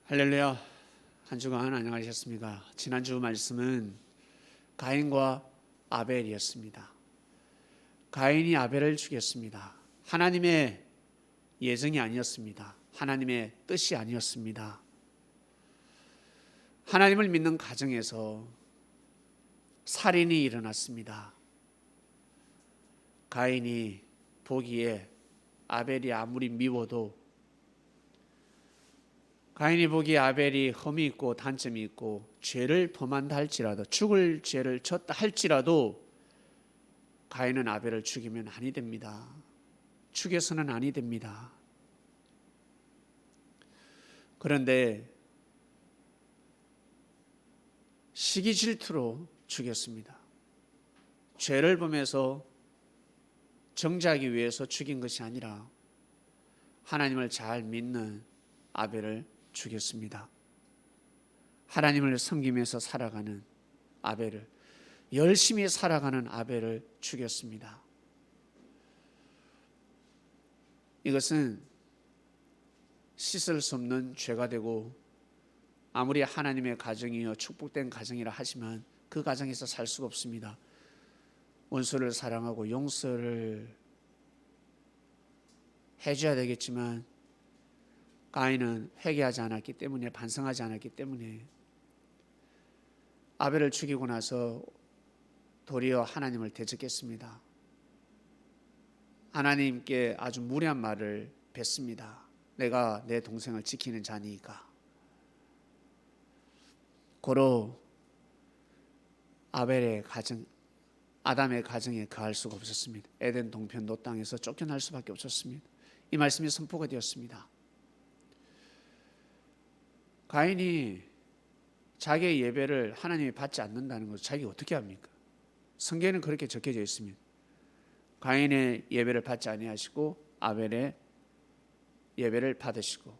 할렐루야. 한 주간 안녕하셨습니까? 지난주 말씀은 가인과 아벨이었습니다. 가인이 아벨을 죽였습니다. 하나님의 예정이 아니었습니다. 하나님의 뜻이 아니었습니다. 하나님을 믿는 가정에서 살인이 일어났습니다. 가인이 보기에 아벨이 아무리 미워도 가인이 보기에 아벨이 흠이 있고 단점이 있고 죄를 범한다 할지라도 죽을 죄를 졌다 할지라도 가인은 아벨을 죽이면 아니 됩니다. 죽여서는 아니 됩니다. 그런데 시기 질투로 죽였습니다. 죄를 범해서 정죄하기 위해서 죽인 것이 아니라 하나님을 잘 믿는 아벨을 죽였습니다. 하나님을 섬기면서 살아가는 아벨을, 열심히 살아가는 아벨을 죽였습니다. 이것은 씻을 수 없는 죄가 되고 아무리 하나님의 가정이여 축복된 가정이라 하지만 그 가정에서 살 수가 없습니다. 원수를 사랑하고 용서를 해줘야 되겠지만 가인은 회개하지 않았기 때문에, 반성하지 않았기 때문에 아벨을 죽이고 나서 도리어 하나님을 대적했습니다. 하나님께 아주 무례한 말을 뱉습니다. 내가 내 동생을 지키는 자니까. 고로 아벨의 가정, 아담의 가정에 거할 수가 없었습니다. 에덴 동편 노 땅에서 쫓겨날 수밖에 없었습니다. 이 말씀이 선포가 되었습니다. 가인이 자기의 예배를 하나님이 받지 않는다는 것을 자기가 어떻게 합니까? 성경에는 그렇게 적혀져 있습니다. 가인의 예배를 받지 아니하시고 아벨의 예배를 받으시고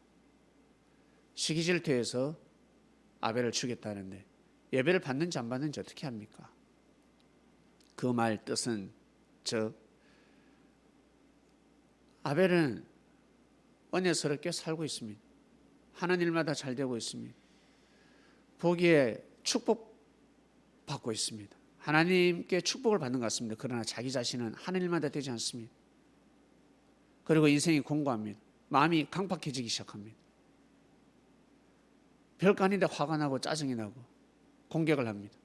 시기질투해서 아벨을 죽였다는데 예배를 받는지 안 받는지 어떻게 합니까? 그 말 뜻은 즉 아벨은 은혜스럽게 살고 있습니다. 하는 일마다 잘 되고 있습니다. 보기에 축복받고 있습니다. 하나님께 축복을 받는 것 같습니다. 그러나 자기 자신은 하는 일마다 되지 않습니다. 그리고 인생이 공고합니다. 마음이 강팍해지기 시작합니다. 별거 아닌데 화가 나고 짜증이 나고 공격을 합니다.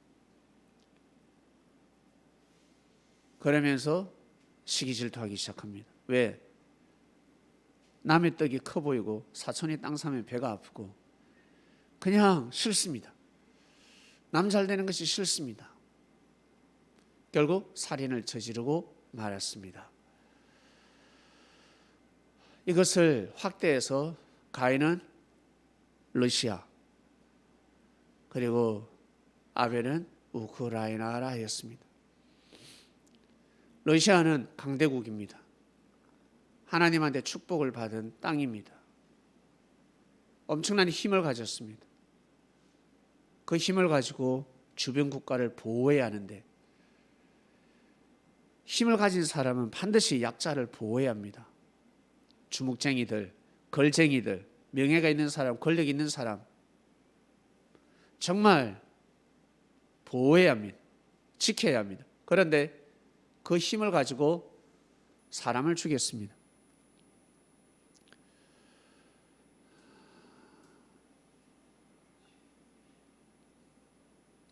그러면서 시기질투하기 시작합니다. 왜? 남의 떡이 커 보이고 사촌이 땅 사면 배가 아프고 그냥 싫습니다. 남 잘 되는 것이 싫습니다. 결국 살인을 저지르고 말았습니다. 이것을 확대해서 가인은 러시아 그리고 아벨은 우크라이나라 하였습니다. 러시아는 강대국입니다. 하나님한테 축복을 받은 땅입니다. 엄청난 힘을 가졌습니다. 그 힘을 가지고 주변 국가를 보호해야 하는데 힘을 가진 사람은 반드시 약자를 보호해야 합니다. 주목쟁이들, 걸쟁이들, 명예가 있는 사람, 권력 있는 사람 정말 보호해야 합니다. 지켜야 합니다. 그런데 그 힘을 가지고 사람을 죽였습니다.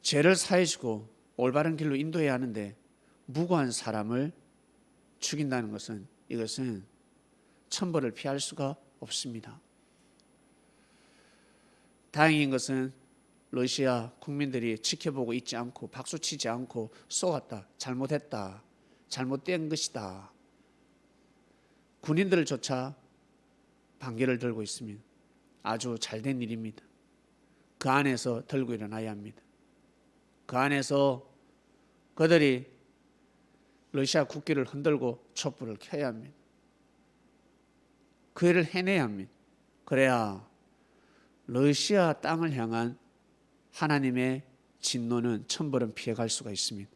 죄를 사해주고 올바른 길로 인도해야 하는데 무고한 사람을 죽인다는 것은 이것은 천벌을 피할 수가 없습니다. 다행인 것은 러시아 국민들이 지켜보고 있지 않고 박수치지 않고 쏘았다, 잘못했다, 잘못된 것이다. 군인들조차 반기를 들고 있습니다. 아주 잘된 일입니다. 그 안에서 들고 일어나야 합니다. 그 안에서 그들이 러시아 국기를 흔들고 촛불을 켜야 합니다. 그 일을 해내야 합니다. 그래야 러시아 땅을 향한 하나님의 진노는 천벌은 피해갈 수가 있습니다.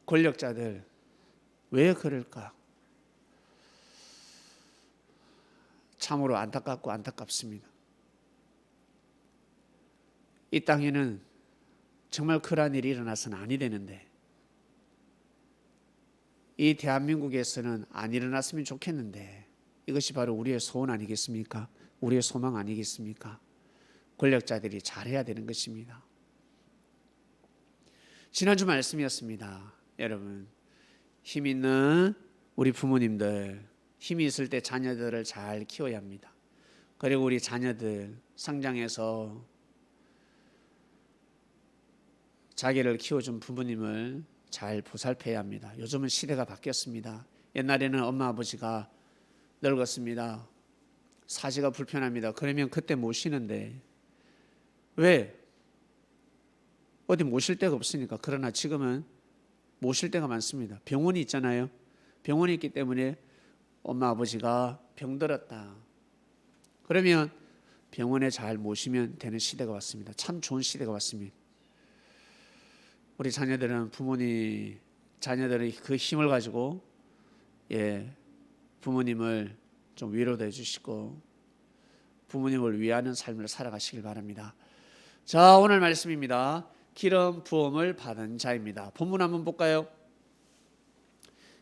권력자들 왜 그럴까? 참으로 안타깝고 안타깝습니다. 이 땅에는 정말 그러한 일이 일어나서는 아니 되는데, 이 대한민국에서는 안 일어났으면 좋겠는데, 이것이 바로 우리의 소원 아니겠습니까? 우리의 소망 아니겠습니까? 권력자들이 잘해야 되는 것입니다. 지난주 말씀이었습니다. 여러분, 힘 있는 우리 부모님들, 힘이 있을 때 자녀들을 잘 키워야 합니다. 그리고 우리 자녀들 성장해서 자기를 키워준 부모님을 잘 보살펴야 합니다. 요즘은 시대가 바뀌었습니다. 옛날에는 엄마 아버지가 늙었습니다. 사시가 불편합니다. 그러면 그때 모시는데, 왜? 어디 모실 데가 없으니까. 그러나 지금은 모실 데가 많습니다. 병원이 있잖아요. 병원이 있기 때문에 엄마 아버지가 병들었다, 그러면 병원에 잘 모시면 되는 시대가 왔습니다. 참 좋은 시대가 왔습니다. 우리 자녀들은 자녀들의 그 힘을 가지고 부모님을 좀 위로도 해주시고 부모님을 위하는 삶을 살아가시길 바랍니다. 자, 오늘 말씀입니다. 기름 부음을 받은 자입니다. 본문 한번 볼까요?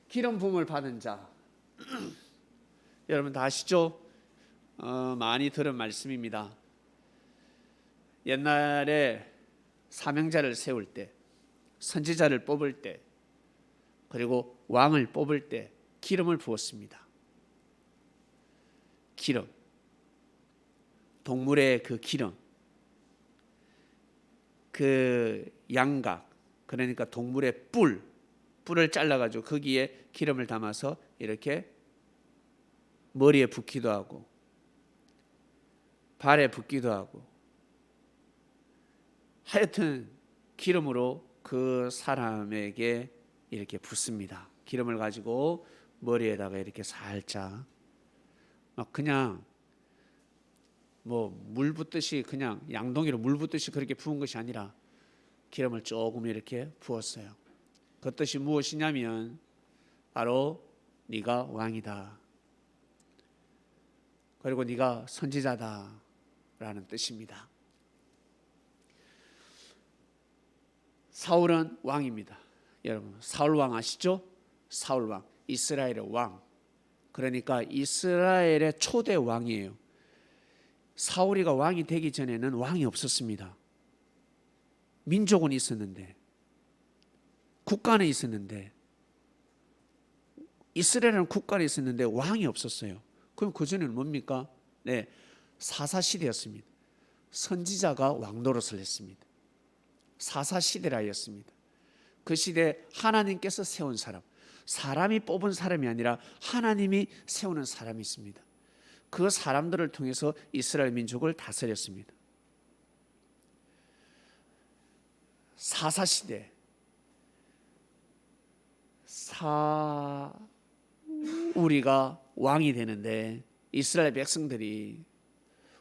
기름 부음을 받은 자. 여러분 다 아시죠? 많이 들은 말씀입니다. 옛날에 사명자를 세울 때, 선지자를 뽑을 때, 그리고 왕을 뽑을 때 기름을 부었습니다. 기름, 동물의 그 기름, 그 양각, 그러니까 동물의 뿔을 잘라가지고 거기에 기름을 담아서 이렇게 머리에 붓기도 하고 발에 붓기도 하고, 하여튼 기름으로 그 사람에게 이렇게 붓습니다. 기름을 가지고 머리에다가 이렇게 살짝 막 그냥 뭐 물 붓듯이, 그냥 양동이로 물 붓듯이 그렇게 부은 것이 아니라 기름을 조금 이렇게 부었어요. 그 뜻이 무엇이냐면 바로 네가 왕이다, 그리고 네가 선지자다 라는 뜻입니다. 사울은 왕입니다. 여러분, 사울 왕 아시죠? 사울 왕, 이스라엘의 왕, 그러니까 이스라엘의 초대 왕이에요. 사울이가 왕이 되기 전에는 왕이 없었습니다. 민족은 있었는데, 국가는 있었는데, 이스라엘은 국가는 있었는데 왕이 없었어요. 그럼 그 전에는 뭡니까? 네, 사사시대였습니다. 선지자가 왕 노릇을 했습니다. 사사시대라였습니다. 그 시대에 하나님께서 세운 사람, 사람이 뽑은 사람이 아니라 하나님이 세우는 사람이 있습니다. 그 사람들을 통해서 이스라엘 민족을 다스렸습니다. 사사시대, 우리가 왕이 되는데 이스라엘 백성들이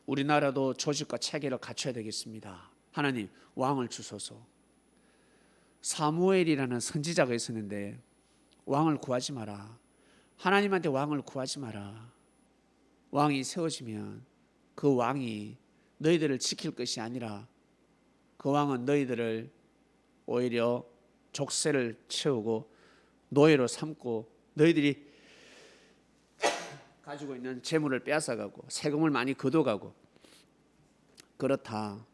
우리나라도 조직과 체계를 갖춰야 되겠습니다. 하나님 왕을 주소서. 사무엘이라는 선지자가 있었는데 왕을 구하지 마라. 하나님한테 왕을 구하지 마라. 왕이 세워지면 그 왕이 너희들을 지킬 것이 아니라 그 왕은 너희들을 오히려 족쇄를 채우고 노예로 삼고 너희들이 가지고 있는 재물을 빼앗아가고 세금을 많이 걷어가고, 그렇다,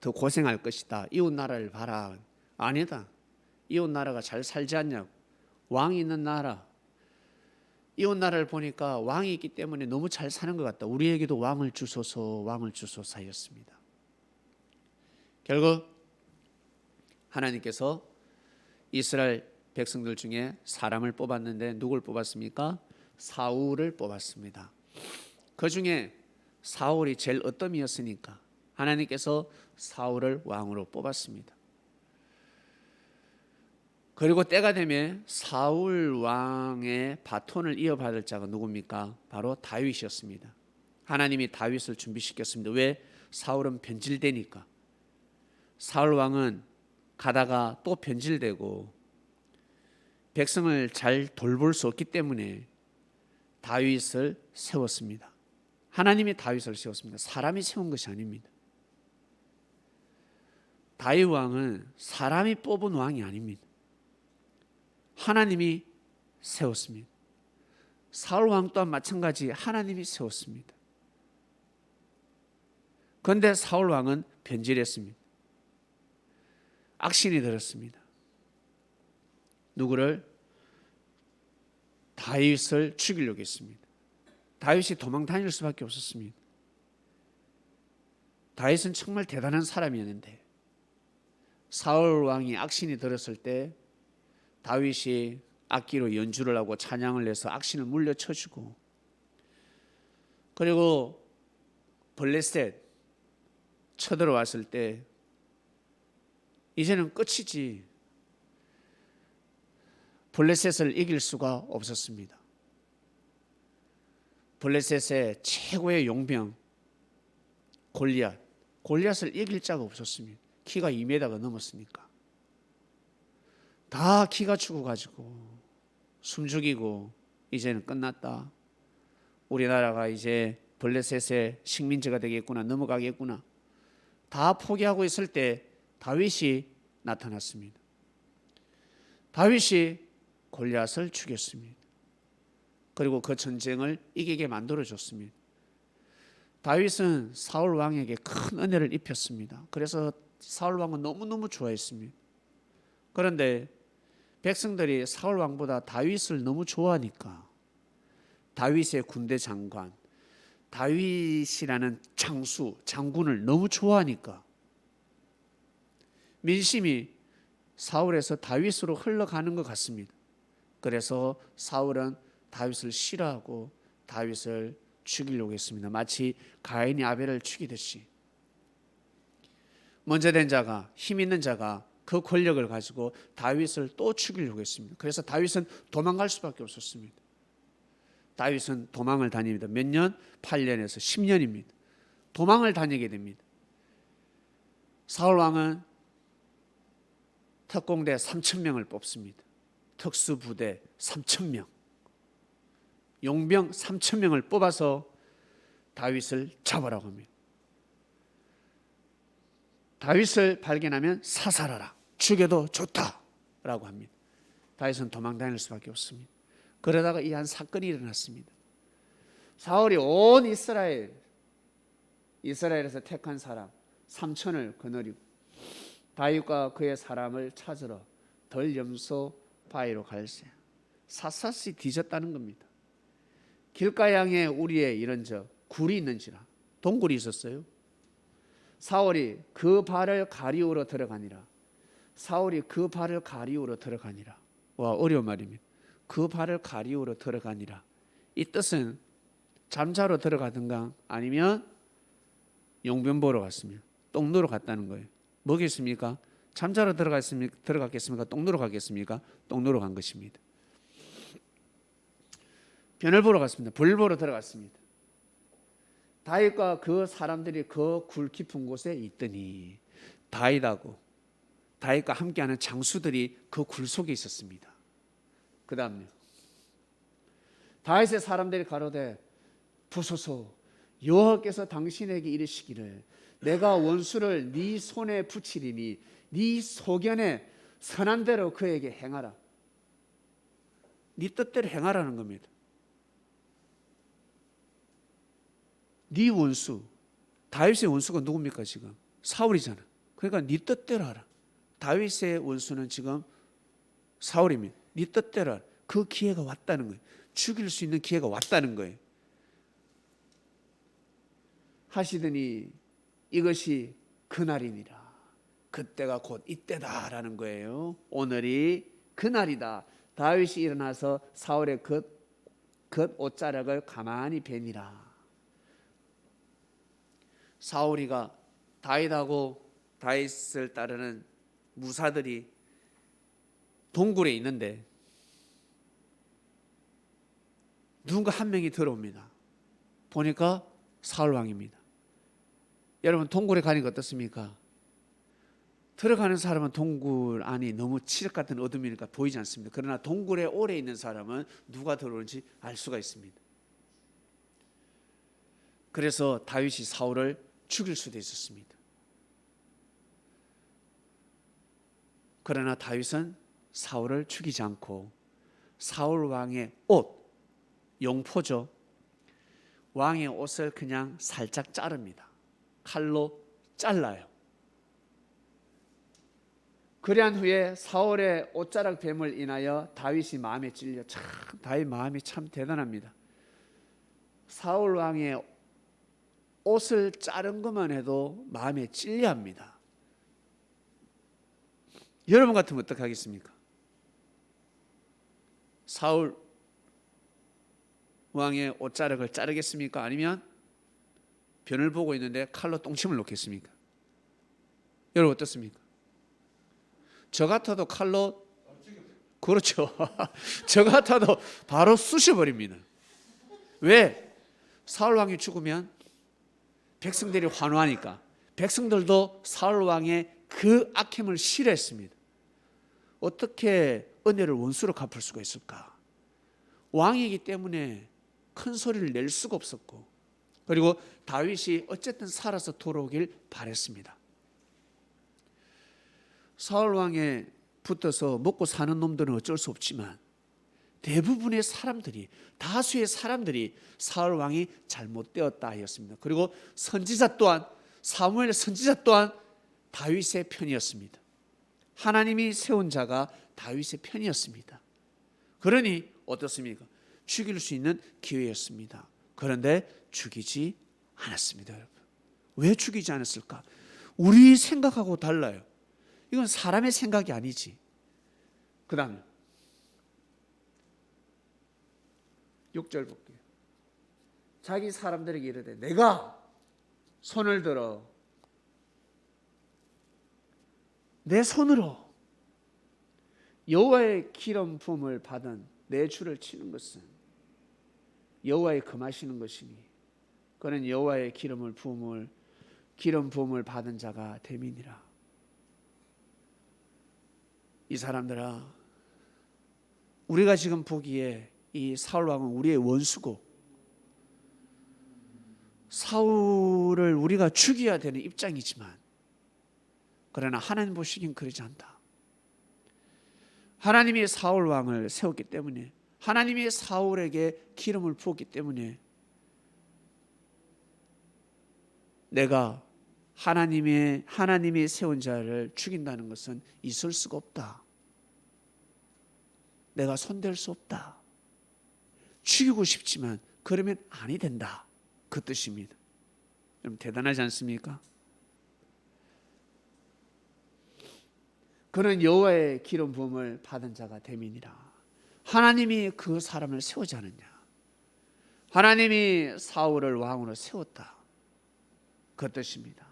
더 고생할 것이다. 이웃 나라를 봐라. 아니다, 이웃 나라가 잘 살지 않냐고. 왕이 있는 나라, 이웃 나라를 보니까 왕이 있기 때문에 너무 잘 사는 것 같다. 우리에게도 왕을 주소서, 왕을 주소서 하였습니다. 결국 하나님께서 이스라엘 백성들 중에 사람을 뽑았는데 누굴 뽑았습니까? 사울을 뽑았습니다. 그 중에 사울이 제일 어떠미였으니까 하나님께서 사울을 왕으로 뽑았습니다. 그리고 때가 되면 사울 왕의 바톤을 이어받을 자가 누굽니까? 바로 다윗이었습니다. 하나님이 다윗을 준비시켰습니다. 왜? 사울은 변질되니까. 사울 왕은 가다가 또 변질되고 백성을 잘 돌볼 수 없기 때문에 다윗을 세웠습니다. 하나님이 다윗을 세웠습니다. 사람이 세운 것이 아닙니다. 다윗 왕은 사람이 뽑은 왕이 아닙니다. 하나님이 세웠습니다. 사울 왕 또한 마찬가지 하나님이 세웠습니다. 그런데 사울 왕은 변질했습니다. 악신이 들었습니다. 누구를? 다윗을 죽이려고 했습니다. 다윗이 도망 다닐 수밖에 없었습니다. 다윗은 정말 대단한 사람이었는데 사울 왕이 악신이 들었을 때 다윗이 악기로 연주를 하고 찬양을 해서 악신을 물려쳐주고, 그리고 블레셋 쳐들어왔을 때 이제는 끝이지, 블레셋을 이길 수가 없었습니다. 블레셋의 최고의 용병 골리앗을 이길 자가 없었습니다. 키가 2m가 넘었으니까. 다 키가 죽어가지고 숨죽이고 이제는 끝났다. 우리나라가 이제 블레셋의 식민지가 되겠구나, 넘어가겠구나, 다 포기하고 있을 때 다윗이 나타났습니다. 다윗이 골리앗을 죽였습니다. 그리고 그 전쟁을 이기게 만들어줬습니다. 다윗은 사울 왕에게 큰 은혜를 입혔습니다. 그래서 사울 왕은 너무너무 좋아했습니다. 그런데 백성들이 사울 왕보다 다윗을 너무 좋아하니까 다윗의 군대 장관, 다윗이라는 장군을 너무 좋아하니까 민심이 사울에서 다윗으로 흘러가는 것 같습니다. 그래서 사울은 다윗을 싫어하고 다윗을 죽이려고 했습니다. 마치 가인이 아벨을 죽이듯이. 먼저 된 자가, 힘 있는 자가 그 권력을 가지고 다윗을 또 죽이려고 했습니다. 그래서 다윗은 도망갈 수밖에 없었습니다. 다윗은 도망을 다닙니다. 몇 년? 8년에서 10년입니다. 도망을 다니게 됩니다. 사울 왕은 특공대 3,000명을 뽑습니다. 특수부대 3,000명, 용병 3,000명을 뽑아서 다윗을 잡으라고 합니다. 다윗을 발견하면 사살하라, 죽여도 좋다라고 합니다. 다윗은 도망 다닐 수밖에 없습니다. 그러다가 이 한 사건이 일어났습니다. 사울이 온 이스라엘에서 택한 사람 3,000을 거느리고 다윗과 그의 사람을 찾으러 덜염소 바위로 갈새 샅샅이 뒤졌다는 겁니다. 길가양에 우리의 이런 굴이 있는지라, 동굴이 있었어요. 사울이 그 발을 가리우러 들어가니라. 사울이 그 발을 가리우러 들어가니라. 와, 어려운 말입니다. 그 발을 가리우러 들어가니라. 이 뜻은 잠자러 들어가든가 아니면 용변 보러 갔습니다. 똥 누러 갔다는 거예요. 뭐겠습니까? 잠자러 들어갔겠습니까? 똥 누러 갔겠습니까? 똥 누러 간 것입니다. 변을 보러 갔습니다. 벌 보러 들어갔습니다. 다윗과 그 사람들이 그 굴 깊은 곳에 있더니 다윗과 함께하는 장수들이 그 굴 속에 있었습니다. 그 다음에 다윗의 사람들이 가로되 보소서, 여호와께서 당신에게 이르시기를 내가 원수를 네 손에 붙이리니 네 소견에 선한 대로 그에게 행하라. 네 뜻대로 행하라는 겁니다. 네 원수, 다윗의 원수가 누굽니까? 지금 사울이잖아. 그러니까 네 뜻대로 하라. 다윗의 원수는 지금 사울입니다. 네 뜻대로 하라. 그 기회가 왔다는 거예요. 죽일 수 있는 기회가 왔다는 거예요. 하시더니 이것이 그날이니라. 그때가 곧 이때다라는 거예요. 오늘이 그날이다. 다윗이 일어나서 사울의 겉 옷자락을 가만히 베니라. 사울이가 다윗하고 다윗을 따르는 무사들이 동굴에 있는데 누군가 한 명이 들어옵니다. 보니까 사울 왕입니다. 여러분, 동굴에 가니까 어떻습니까? 들어가는 사람은 동굴 안이 너무 칠흑 같은 어둠이니까 보이지 않습니다. 그러나 동굴에 오래 있는 사람은 누가 들어오는지 알 수가 있습니다. 그래서 다윗이 사울을 죽일 수도 있었습니다. 그러나 다윗은 사울을 죽이지 않고 사울 왕의 옷, 용포죠. 왕의 옷을 그냥 살짝 자릅니다. 칼로 잘라요. 그리한 후에 사울의 옷자락 뱀을 인하여 다윗이 마음에 찔려, 참 다윗 마음이 참 대단합니다. 사울 왕의 옷을 자른 것만 해도 마음에 찔려합니다. 여러분 같으면 어떻게 하겠습니까? 사울 왕의 옷자락을 자르겠습니까? 아니면 변을 보고 있는데 칼로 똥침을 놓겠습니까? 여러분 어떻습니까? 저 같아도 칼로, 그렇죠. 저 같아도 바로 쑤셔버립니다. 왜? 사울 왕이 죽으면 백성들이 환호하니까. 백성들도 사울 왕의 그 악행을 싫어했습니다. 어떻게 은혜를 원수로 갚을 수가 있을까? 왕이기 때문에 큰 소리를 낼 수가 없었고, 그리고 다윗이 어쨌든 살아서 돌아오길 바랬습니다. 사울 왕에 붙어서 먹고 사는 놈들은 어쩔 수 없지만 대부분의 사람들이, 다수의 사람들이 사울 왕이 잘못되었다 하였습니다. 그리고 선지자 또한, 사무엘의 선지자 또한 다윗의 편이었습니다. 하나님이 세운 자가 다윗의 편이었습니다. 그러니 어떻습니까? 죽일 수 있는 기회였습니다. 그런데 죽이지 않았습니다. 여러분, 왜 죽이지 않았을까? 우리 생각하고 달라요. 이건 사람의 생각이 아니지. 그 다음에 6절 볼게요. 자기 사람들에게 이르되 내가 손을 들어 내 손으로 여호와의 기름 부음을 받은 내 주를 치는 것은 여호와의 금하시는 것이니 그는 여호와의 기름 부음을 받은 자가 됨이니라. 이 사람들아, 우리가 지금 보기에 이 사울 왕은 우리의 원수고 사울을 우리가 죽여야 되는 입장이지만, 그러나 하나님 보시기엔 그러지 않다. 하나님이 사울 왕을 세웠기 때문에, 하나님이 사울에게 기름을 부었기 때문에 내가 하나님이 세운 자를 죽인다는 것은 있을 수가 없다. 내가 손댈 수 없다. 죽이고 싶지만 그러면 아니 된다. 그 뜻입니다. 여러분 대단하지 않습니까? 그는 여호와의 기름 부음을 받은 자가 됨이니라. 하나님이 그 사람을 세우지 않았냐? 하나님이 사울을 왕으로 세웠다. 그 뜻입니다.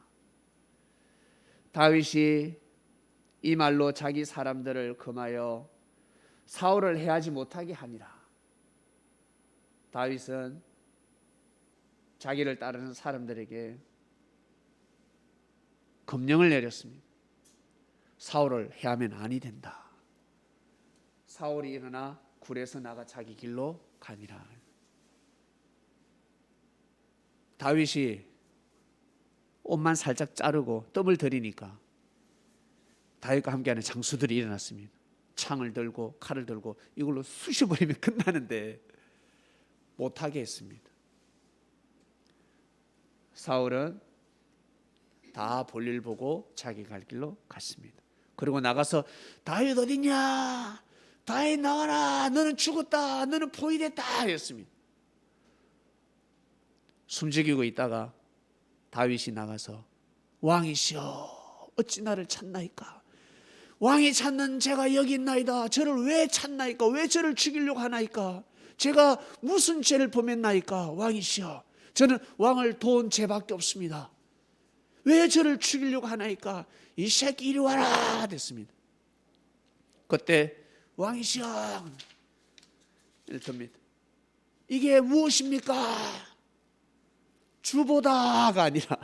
다윗이 이 말로 자기 사람들을 금하여 사울을 해하지 못하게 하니라. 다윗은 자기를 따르는 사람들에게 검령을 내렸습니다. 사울을 해하면 아니 된다. 사울이 일어나 굴에서 나가 자기 길로 가니라. 다윗이 옷만 살짝 자르고 뜸을 들이니까 다윗과 함께하는 장수들이 일어났습니다. 창을 들고 칼을 들고 이걸로 쑤셔버리면 끝나는데 못하게 했습니다. 사울은 다 볼일 보고 자기 갈 길로 갔습니다. 그리고 나가서 다윗 어딨냐? 다윗 나와라. 너는 죽었다. 너는 포위됐다 했습니다. 숨죽이고 있다가 다윗이 나가서 왕이시여 어찌 나를 찾나이까? 왕이 찾는 제가 여기 있나이다. 저를 왜 찾나이까? 왜 저를 죽이려고 하나이까? 제가 무슨 죄를 범했나이까? 왕이시여 저는 왕을 도운 죄밖에 없습니다. 왜 저를 죽이려고 하나이까? 이 새끼 이리 와라 됐습니다. 그때 왕이시여 이렇습니다. 이게 무엇입니까? 주보다가 아니라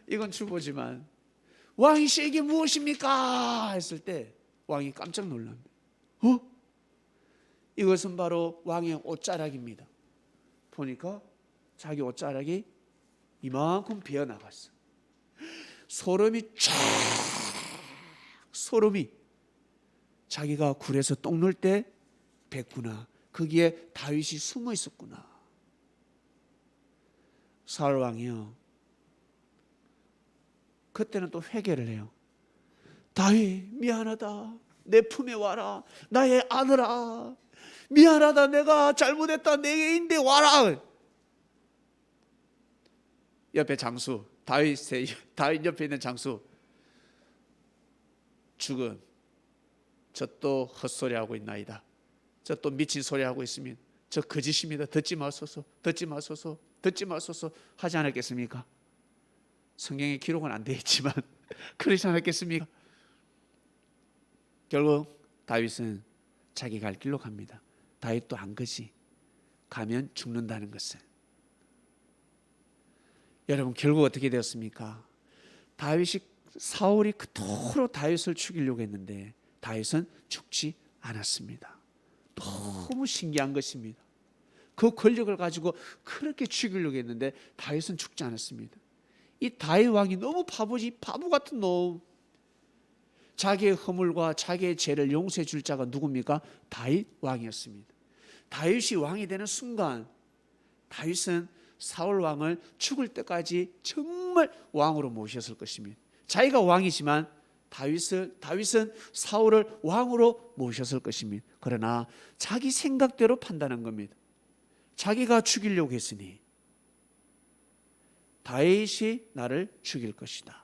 이건 주보지만 왕이시여 이게 무엇입니까? 했을 때 왕이 깜짝 놀랍니다. 이것은 바로 왕의 옷자락입니다. 보니까 자기 옷자락이 이만큼 비어나갔어. 소름이 쫙, 소름이 자기가 굴에서 똥 넣을 때 뱉구나. 거기에 다윗이 숨어 있었구나. 사울 왕이요, 그때는 또 회개를 해요. 다윗, 미안하다. 내 품에 와라. 나의 아들아, 미안하다. 내가 잘못했다. 내 애인데 와라. 옆에 장수, 다윗 옆에 있는 장수, 죽은 저 또 헛소리하고 있나이다. 저 또 미친 소리하고 있으면 저 거짓입니다. 듣지 마소서, 듣지 마소서, 듣지 마소서 하지 않았겠습니까? 성경에 기록은 안 되어 있지만 그러지 않았겠습니까? 결국 다윗은 자기 갈 길로 갑니다. 다윗도 안 거지. 가면 죽는다는 것을. 여러분, 결국 어떻게 되었습니까? 사울이 그토록 다윗을 죽이려고 했는데 다윗은 죽지 않았습니다. 너무 신기한 것입니다. 그 권력을 가지고 그렇게 죽이려고 했는데 다윗은 죽지 않았습니다. 이 다윗 왕이 너무 바보 같은 놈. 자기의 허물과 자기의 죄를 용서해 줄 자가 누굽니까? 다윗 왕이었습니다. 다윗이 왕이 되는 순간 다윗은 사울 왕을 죽을 때까지 정말 왕으로 모셨을 것입니다. 자기가 왕이지만 다윗은 사울을 왕으로 모셨을 것입니다. 그러나 자기 생각대로 판단한 겁니다. 자기가 죽이려고 했으니 다윗이 나를 죽일 것이다.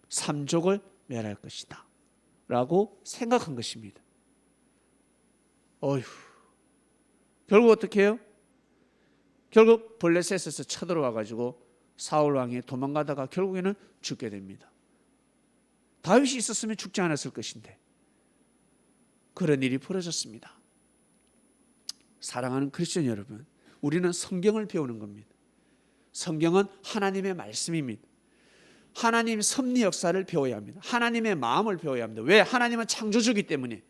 삼족을 멸할 것이다. 라고 생각한 것입니다. 어휴, 결국 어떻게 해요? 결국 블레셋에서 쳐들어와 가지고 사울 왕이 도망가다가 결국에는 죽게 됩니다. 다윗이 있었으면 죽지 않았을 것인데 그런 일이 벌어졌습니다. 사랑하는 크리스천 여러분, 우리는 성경을 배우는 겁니다. 성경은 하나님의 말씀입니다. 하나님 섭리 역사를 배워야 합니다. 하나님의 마음을 배워야 합니다. 왜? 하나님은 창조주이기 때문에.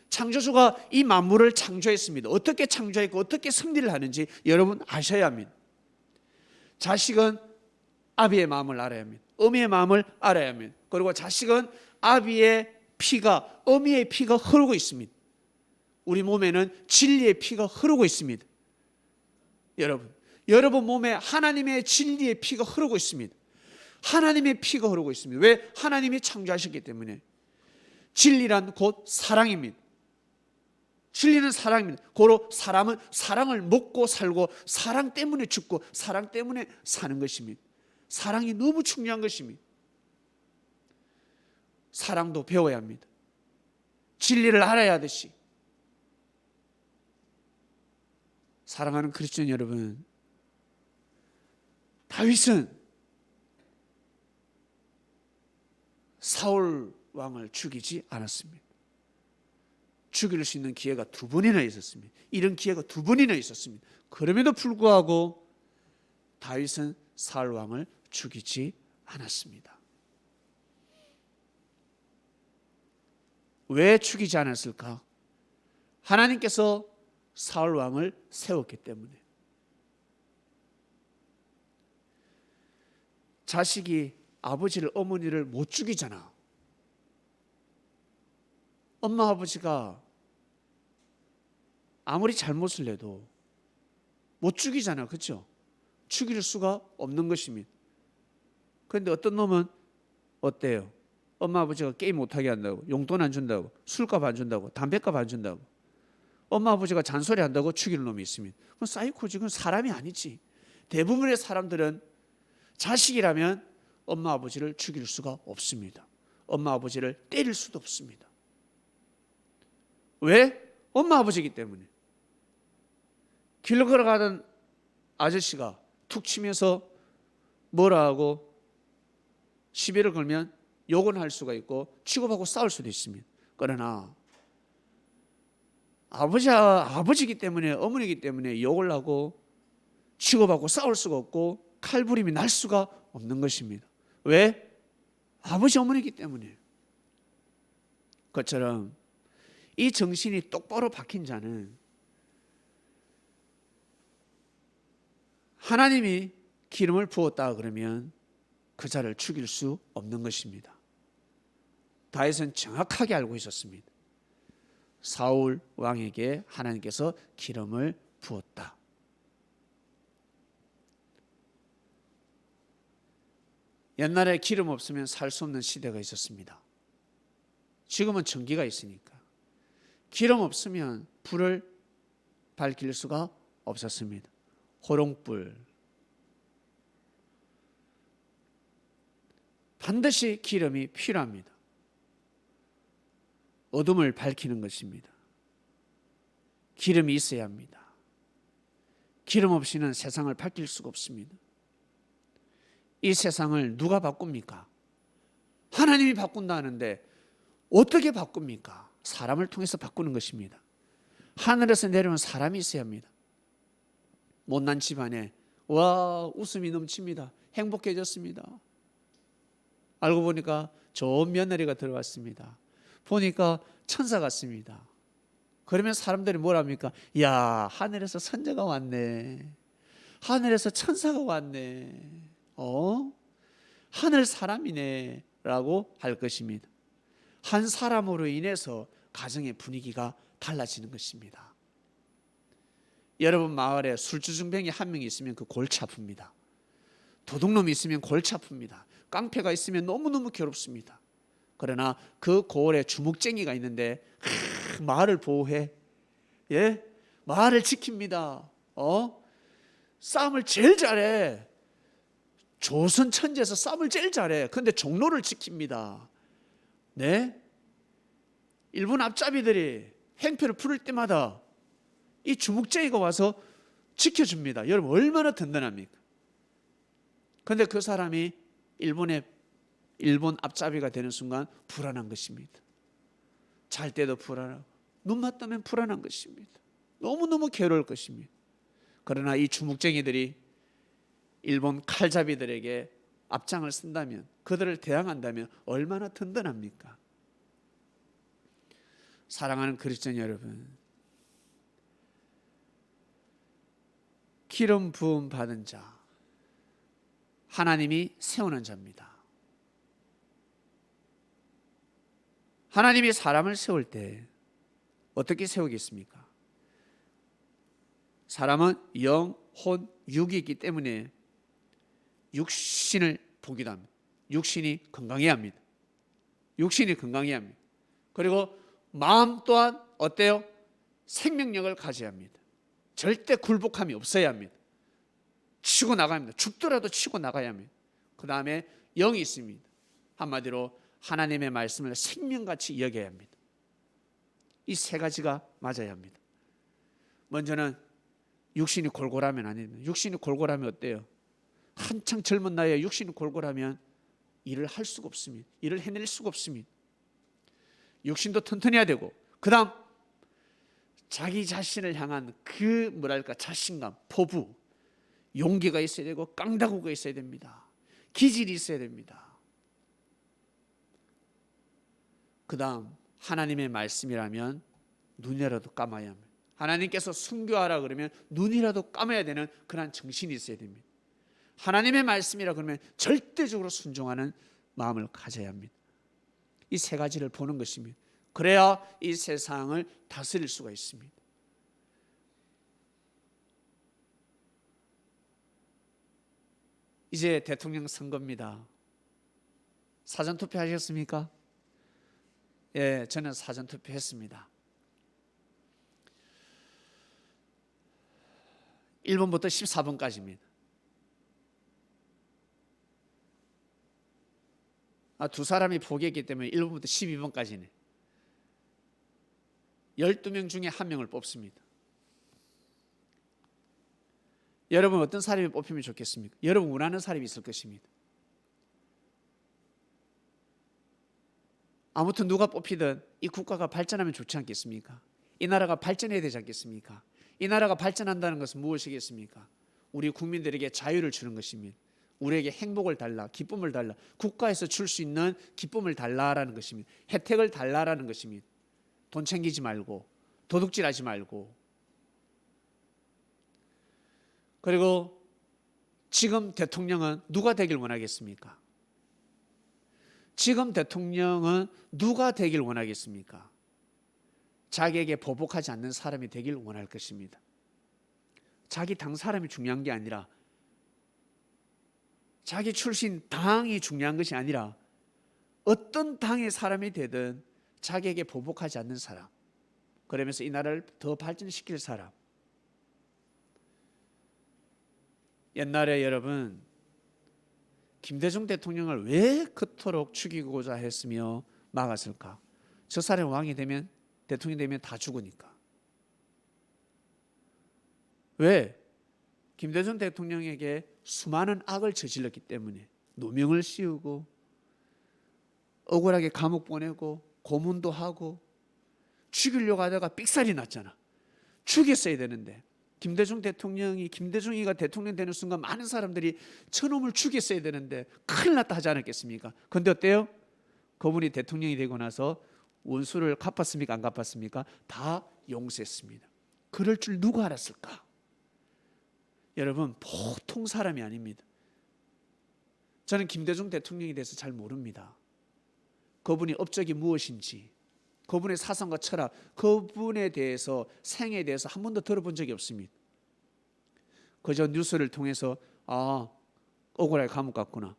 창조주가 이 만물을 창조했습니다. 어떻게 창조했고 어떻게 섭리를 하는지 여러분 아셔야 합니다. 자식은 아비의 마음을 알아야 합니다. 어미의 마음을 알아야 합니다. 그리고 자식은 아비의 피가, 어미의 피가 흐르고 있습니다. 우리 몸에는 진리의 피가 흐르고 있습니다. 여러분 몸에 하나님의 진리의 피가 흐르고 있습니다. 하나님의 피가 흐르고 있습니다. 왜? 하나님이 창조하셨기 때문에. 진리란 곧 사랑입니다. 진리는 사랑입니다. 고로 사람은 사랑을 먹고 살고 사랑 때문에 죽고 사랑 때문에 사는 것입니다. 사랑이 너무 중요한 것입니다. 사랑도 배워야 합니다. 진리를 알아야 하듯이. 사랑하는 크리스천 여러분, 다윗은 사울 왕을 죽이지 않았습니다. 죽일 수 있는 기회가 2번이나 있었습니다. 이런 기회가 2번이나 있었습니다. 그럼에도 불구하고 다윗은 사울 왕을 죽이지 않았습니다. 왜 죽이지 않았을까? 하나님께서 사울 왕을 세웠기 때문에. 자식이 아버지를, 어머니를 못 죽이잖아. 엄마 아버지가 아무리 잘못을 해도 못 죽이잖아. 그렇죠? 죽일 수가 없는 것입니다. 그런데 어떤 놈은 어때요? 엄마 아버지가 게임 못하게 한다고, 용돈 안 준다고, 술값 안 준다고, 담배값 안 준다고, 엄마 아버지가 잔소리 한다고 죽이는 놈이 있습니다. 그건 사이코지. 그건 사람이 아니지. 대부분의 사람들은 자식이라면 엄마 아버지를 죽일 수가 없습니다. 엄마 아버지를 때릴 수도 없습니다. 왜? 엄마 아버지이기 때문에. 길로 걸어가던 아저씨가 툭 치면서 뭐라 하고 시비를 걸면 욕은 할 수가 있고 치고받고 싸울 수도 있습니다. 그러나 아버지이기 때문에, 어머니이기 때문에 욕을 하고 치고받고 싸울 수가 없고 칼부림이 날 수가 없는 것입니다. 왜? 아버지, 어머니이기 때문에. 그것처럼 이 정신이 똑바로 박힌 자는 하나님이 기름을 부었다 그러면 그 자를 죽일 수 없는 것입니다. 다윗은 정확하게 알고 있었습니다. 사울 왕에게 하나님께서 기름을 부었다. 옛날에 기름 없으면 살 수 없는 시대가 있었습니다. 지금은 전기가 있으니까. 기름 없으면 불을 밝힐 수가 없었습니다. 호롱불. 반드시 기름이 필요합니다. 어둠을 밝히는 것입니다. 기름이 있어야 합니다. 기름 없이는 세상을 밝힐 수가 없습니다. 이 세상을 누가 바꿉니까? 하나님이 바꾼다 하는데 어떻게 바꿉니까? 사람을 통해서 바꾸는 것입니다. 하늘에서 내려온 사람이 있어야 합니다. 못난 집안에 와 웃음이 넘칩니다. 행복해졌습니다. 알고 보니까 좋은 며느리가 들어왔습니다. 보니까 천사 같습니다. 그러면 사람들이 뭐랍니까? 야, 하늘에서 선자가 왔네. 하늘에서 천사가 왔네. 하늘 사람이네 라고 할 것입니다. 한 사람으로 인해서 가정의 분위기가 달라지는 것입니다. 여러분 마을에 술주정뱅이 한 명이 있으면 그 골치 아픕니다. 도둑놈이 있으면 골치 아픕니다. 깡패가 있으면 너무너무 괴롭습니다. 그러나 그 고을에 주먹쟁이가 있는데 마을을 보호해. 예? 마을을 지킵니다. 싸움을 제일 잘해. 조선 천지에서 싸움을 제일 잘해. 그런데 종로를 지킵니다. 네? 일본 앞잡이들이 행패를 부릴 때마다 이 주먹쟁이가 와서 지켜줍니다. 여러분 얼마나 든든합니까? 그런데 그 사람이 일본 앞잡이가 되는 순간 불안한 것입니다. 잘 때도 불안하고 눈 맞다면 불안한 것입니다. 너무너무 괴로울 것입니다. 그러나 이 주먹쟁이들이 일본 칼잡이들에게 앞장을 쓴다면, 그들을 대항한다면 얼마나 든든합니까? 사랑하는 그리스도인 여러분, 기름 부음 받은 자, 하나님이 세우는 자입니다. 하나님이 사람을 세울 때 어떻게 세우겠습니까? 사람은 영, 혼, 육이 있기 때문에 육신을 보기도 합니다. 육신이 건강해야 합니다. 육신이 건강해야 합니다. 그리고 마음 또한 어때요? 생명력을 가져야 합니다. 절대 굴복함이 없어야 합니다. 치고 나가야 합니다. 죽더라도 치고 나가야 합니다. 그 다음에 영이 있습니다. 한마디로 하나님의 말씀을 생명같이 여겨야 합니다. 이 세 가지가 맞아야 합니다. 먼저는 육신이 골골하면 안 됩니다. 육신이 골골하면 어때요? 한창 젊은 나이에 육신이 골골하면 일을 할 수가 없습니다. 일을 해낼 수가 없습니다. 육신도 튼튼해야 되고, 그 다음 자기 자신을 향한 그 자신감, 포부, 용기가 있어야 되고 깡다구가 있어야 됩니다. 기질이 있어야 됩니다. 그 다음 하나님의 말씀이라면 눈이라도 감아야 합니다. 하나님께서 순교하라 그러면 눈이라도 감아야 되는 그런 정신이 있어야 됩니다. 하나님의 말씀이라 그러면 절대적으로 순종하는 마음을 가져야 합니다. 이 세 가지를 보는 것입니다. 그래야 이 세상을 다스릴 수가 있습니다. 이제 대통령 선거입니다. 사전투표 하셨습니까? 예, 저는 사전투표 했습니다. 1번부터 14번까지입니다. 두 사람이 포기했기 때문에 1번부터 12번까지네. 12명 중에 한 명을 뽑습니다. 여러분 어떤 사람이 뽑히면 좋겠습니까? 여러분 원하는 사람이 있을 것입니다. 아무튼 누가 뽑히든 이 국가가 발전하면 좋지 않겠습니까? 이 나라가 발전해야 되지 않겠습니까? 이 나라가 발전한다는 것은 무엇이겠습니까? 우리 국민들에게 자유를 주는 것입니다. 우리에게 행복을 달라, 기쁨을 달라, 국가에서 줄 수 있는 기쁨을 달라라는 것입니다. 혜택을 달라라는 것입니다. 돈 챙기지 말고, 도둑질하지 말고. 그리고 지금 대통령은 누가 되길 원하겠습니까? 지금 대통령은 누가 되길 원하겠습니까? 자기에게 보복하지 않는 사람이 되길 원할 것입니다. 자기 당 사람이 중요한 게 아니라, 자기 출신 당이 중요한 것이 아니라, 어떤 당의 사람이 되든 자기에게 보복하지 않는 사람, 그러면서 이 나라를 더 발전시킬 사람. 옛날에 여러분, 김대중 대통령을 왜 그토록 죽이고자 했으며 막았을까? 저 사람이 왕이 되면, 대통령이 되면 다 죽으니까. 왜? 김대중 대통령에게 수많은 악을 저질렀기 때문에. 누명을 씌우고 억울하게 감옥 보내고 고문도 하고 죽이려고 하다가 삑살이 났잖아. 죽였어야 되는데, 김대중 대통령이, 김대중이가 대통령 되는 순간 많은 사람들이 저놈을 죽였어야 되는데 큰일 났다 하지 않았겠습니까? 그런데 어때요? 그분이 대통령이 되고 나서 원수를 갚았습니까? 안 갚았습니까? 다 용서했습니다. 그럴 줄 누가 알았을까? 여러분, 보통 사람이 아닙니다. 저는 김대중 대통령에 대해서 잘 모릅니다. 그분이 업적이 무엇인지, 그분의 사상과 철학, 그분에 대해서, 생애에 대해서 한 번도 들어본 적이 없습니다. 그저 뉴스를 통해서 억울하게 감옥 갔구나,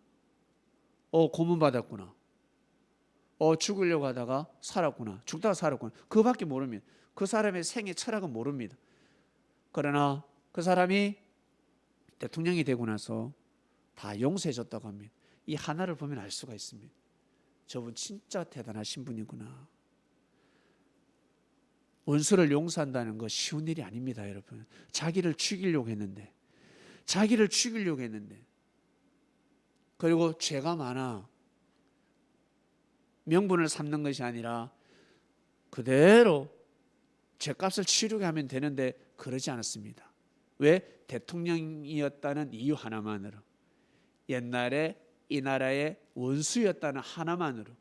고문받았구나, 죽으려고 하다가 살았구나, 죽다가 살았구나, 그거밖에 모릅니다. 그 사람의 생애 철학은 모릅니다. 그러나 그 사람이 대통령이 되고 나서 다 용서해줬다고 합니다. 이 하나를 보면 알 수가 있습니다. 저분 진짜 대단하신 분이구나. 원수를 용서한다는 거 쉬운 일이 아닙니다, 여러분. 자기를 죽이려고 했는데, 그리고 죄가 많아 명분을 삼는 것이 아니라 그대로 죄값을 치르게 하면 되는데 그러지 않았습니다. 왜? 대통령이었다는 이유 하나만으로, 옛날에 이 나라의 원수였다는 하나만으로,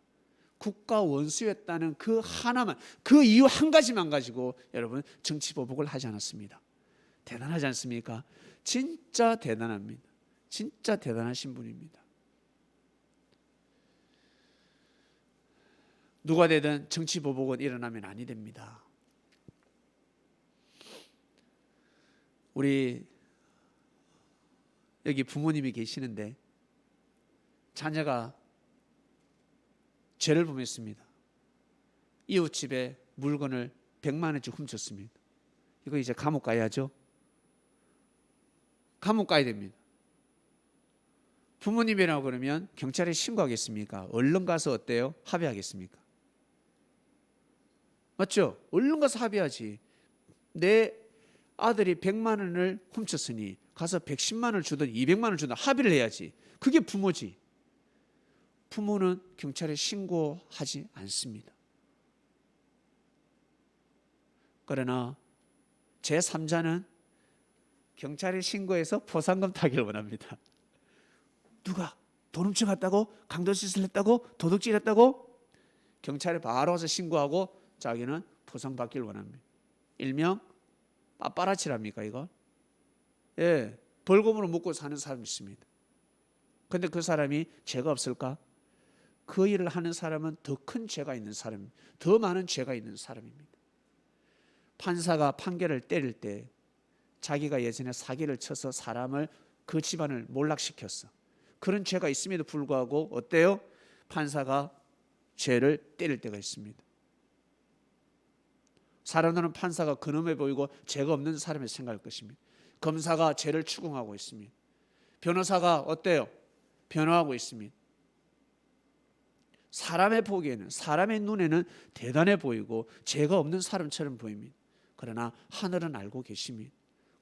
국가 원수였다는 그 하나만, 그 이유 한 가지만 가지고 여러분 정치 보복을 하지 않았습니다. 대단하지 않습니까? 진짜 대단합니다. 진짜 대단하신 분입니다. 누가 되든 정치 보복은 일어나면 아니 됩니다. 우리 여기 부모님이 계시는데 자녀가 죄를 범했습니다. 이웃집에 물건을 100만 원씩 훔쳤습니다. 이거 이제 감옥 가야죠. 감옥 가야 됩니다. 부모님이라고 그러면 경찰에 신고하겠습니까? 얼른 가서 어때요? 합의하겠습니까? 맞죠? 얼른 가서 합의하지. 내 아들이 100만 원을 훔쳤으니 가서 110만 원을 주든 200만 원을 주든 합의를 해야지. 그게 부모지. 부모는 경찰에 신고하지 않습니다. 그러나 제3자는 경찰에 신고해서 포상금 타기를 원합니다. 누가 돈 훔쳐갔다고? 강도짓을 했다고? 도둑질 했다고? 경찰에 바로 와서 신고하고 자기는 포상받기를 원합니다. 일명 빠빠라치랍니까 이거? 예, 벌금으로 먹고 사는 사람이 있습니다. 그런데 그 사람이 죄가 없을까? 그 일을 하는 사람은 더 큰 죄가 있는 사람입니다. 더 많은 죄가 있는 사람입니다. 판사가 판결을 때릴 때 자기가 예전에 사기를 쳐서 사람을, 그 집안을 몰락시켰어. 그런 죄가 있음에도 불구하고 어때요? 판사가 죄를 때릴 때가 있습니다. 사람들은 판사가 근엄해 보이고 죄가 없는 사람을 생각할 것입니다. 검사가 죄를 추궁하고 있습니다. 변호사가 어때요? 변호하고 있습니다. 사람의 보기에는, 사람의 눈에는 대단해 보이고 죄가 없는 사람처럼 보입니다. 그러나 하늘은 알고 계십니다.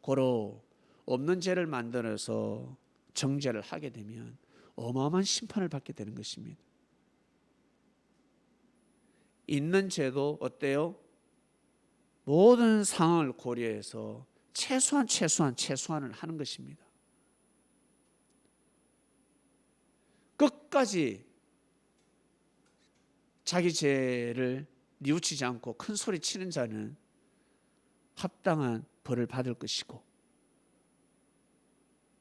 고로 없는 죄를 만들어서 정죄를 하게 되면 어마어마한 심판을 받게 되는 것입니다. 있는 죄도 어때요? 모든 상황을 고려해서 최소한을 하는 것입니다. 끝까지 자기 죄를 뉘우치지 않고 큰 소리 치는 자는 합당한 벌을 받을 것이고,